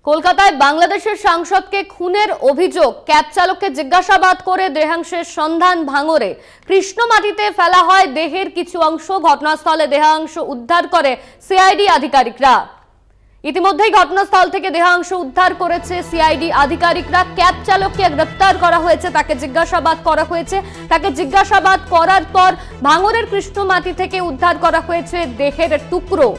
কলকাতায় বাংলাদেশের সাংসদকে খুনের অভিযোগ, ক্যাব চালককে জিজ্ঞাসাবাদ করে দেহাংশের সন্ধান ভাঙড়ে। কৃষ্ণমাটিতে ফেলা হয় দেহের কিছু অংশ, ঘটনাস্থলে দেহাংশ উদ্ধার করে সিআইডি আধিকারিকরা। ইতিমধ্যেই ঘটনাস্থল থেকে দেহাংশ উদ্ধার করেছে সিআইডি আধিকারিকরা। ক্যাব চালককে গ্রেপ্তার করা হয়েছে, তাকে জিজ্ঞাসাবাদ করা হয়েছে। তাকে জিজ্ঞাসাবাদ করার পর ভাঙড়ের কৃষ্ণমাটি থেকে উদ্ধার করা হয়েছে দেহের টুকরো।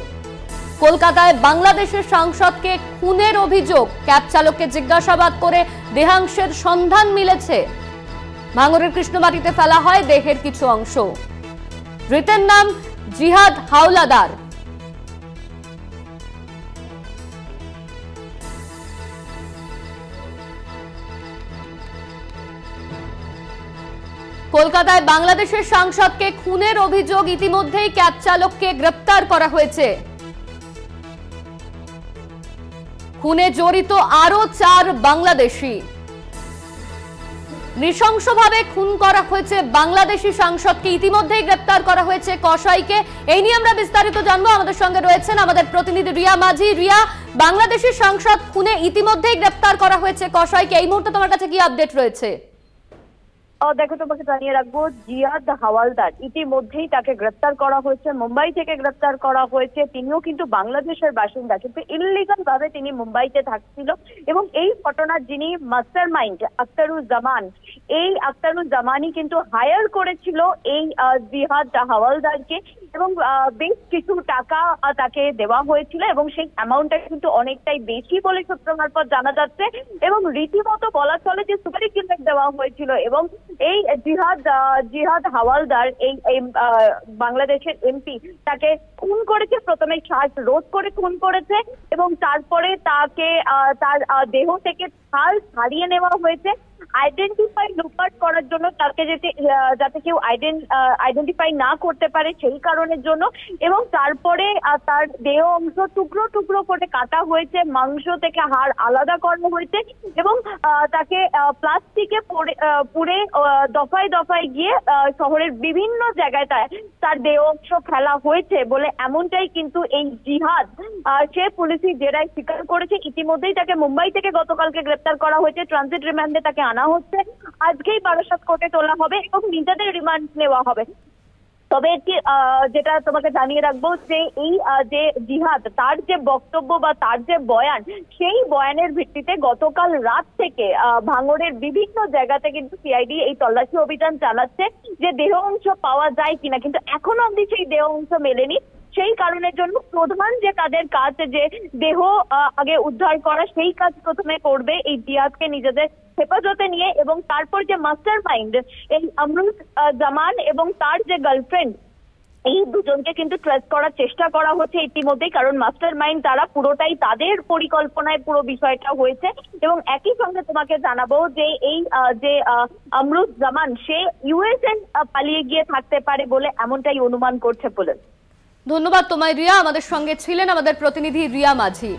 কলকাতায় বাংলাদেশের সাংসদকে খুনের অভিযোগ, ক্যাব চালককে জিজ্ঞাসাবাদ করে দেহাংশের সন্ধান মিলেছে। ভাঙড়ের কৃষ্ণমাটিতে ফেলা হয় দেহের কিছু অংশ। ধৃতের নাম জিহাদ হাওলাদার। কলকাতায় বাংলাদেশের সাংসদকে খুনের অভিযোগ, ইতিমধ্যেই ক্যাব চালককে গ্রেপ্তার করা হয়েছে। খুনে জড়িত আরো 4 বাংলাদেশি। নৃশংসভাবে খুন করা হয়েছে বাংলাদেশি সাংসদকে, ইতিমধ্যেই গ্রেপ্তার করা হয়েছে কসাইকে। এই নিয়ে আমরা বিস্তারিত জানবো। আমাদের সঙ্গে রয়েছেন আমাদের প্রতিনিধি রিয়া মাঝি। রিয়া, বাংলাদেশি সাংসদ খুনে ইতিমধ্যেই গ্রেপ্তার করা হয়েছে কসাইকে, এই মুহূর্তে তোমার কাছে কি আপডেট রয়েছে? দেখো, তোমাকে জানিয়ে রাখবো, জিহাদ হাওলাদার ইতিমধ্যেই তাকে গ্রেপ্তার করা হয়েছে। মুম্বাই থেকে গ্রেপ্তার করা হয়েছে। তিনিও কিন্তু বাংলাদেশের বাসিন্দা, কিন্তু ইললিগাল ভাবে তিনি মুম্বাইতে থাকছিল। এবং এই ঘটনার যিনি মাস্টার মাইন্ড আখতারুজ্জামান, এই আখতারুজ্জামানই কিন্তু হায়ার করেছিল এই জিহাদ হাওলাদারকে, এবং বেশ কিছু টাকা তাকে দেওয়া হয়েছিল, এবং সেই অ্যামাউন্টটা কিন্তু অনেকটাই বেশি বলে সূত্র মারফত জানা যাচ্ছে। এবং রীতিমতো বলা চলে যে সুপারি কিলমেট দেওয়া হয়েছিল। এবং এই জিহাদ হাওলাদার এই বাংলাদেশের এমপি তাকে খুন করেছে। প্রথমে শ্বাস রোধ করে খুন করেছে, এবং তারপরে তাকে তার দেহ থেকে ছাল ছাড়িয়ে নেওয়া হয়েছে আইডেন্টিফাই লুটপাট করার জন্য, তাকে যাতে কেউ আইডেন্টিফাই না করতে পারে সেই কারণের জন্য। এবং তারপরে তার দেহ অংশ টুকরো টুকরো করে কাটা হয়েছে, মাংস থেকে হাড় আলাদা করা হয়েছে, এবং তাকে প্লাস্টিকে পুড়ে দফায় দফায় গিয়ে শহরের বিভিন্ন জায়গায় তার দেহ অংশ ফেলা হয়েছে বলে এমনটাই কিন্তু এই জিহাদ সে পুলিশি জেরায় স্বীকার করেছে। ইতিমধ্যেই তাকে মুম্বাই থেকে গতকালকে গ্রেপ্তার করা হয়েছে। ট্রানজিট রিমান্ডে তাকে আনা হচ্ছে। আজকেই বারাসাত কোর্টে তোলা হবে এবং নিজেদের রিমান্ড নেওয়া হবে। তবে যেটা তোমাকে জানিয়ে রাখবো যে এই যে জিহাদ, তার যে বক্তব্য বা তার যে বয়ান, সেই বয়ানের ভিত্তিতে গতকাল রাত থেকে ভাঙড়ের বিভিন্ন জায়গাতে কিন্তু সিআইডি এই তল্লাশি অভিযান চালাচ্ছে যে দেহ অংশ পাওয়া যায় কিনা, কিন্তু এখনো অবধি সেই দেহ অংশ মেলেনি। সেই কারণের জন্য প্রধান যে তাদের কাজ, যে দেহ আগে উদ্ধার করা, সেই কাজ প্রথমে করবে এই জিহাদকে নিজেদের হেফাজতে নিয়ে। এবং তারপর যে মাস্টার মাইন্ড এই আমরুজ্জামান এবং তার যে গার্লফ্রেন্ড, এই দুজনকে কিন্তু ট্রেস করার চেষ্টা করা হচ্ছে ইতিমধ্যেই, কারণ মাস্টার মাইন্ড তারা পুরোটাই তাদের পরিকল্পনায় পুরো বিষয়টা হয়েছে। এবং একই সঙ্গে তোমাকে জানাবো যে এই যে আমরুজ্জামান, সে ইউএসএ পালিয়ে গিয়ে থাকতে পারে বলে এমনটাই অনুমান করছে পুলিশ। ধন্যবাদ তোমায় রিয়া, আমাদের সঙ্গে ছিলেন আমাদের প্রতিনিধি রিয়া মাঝি।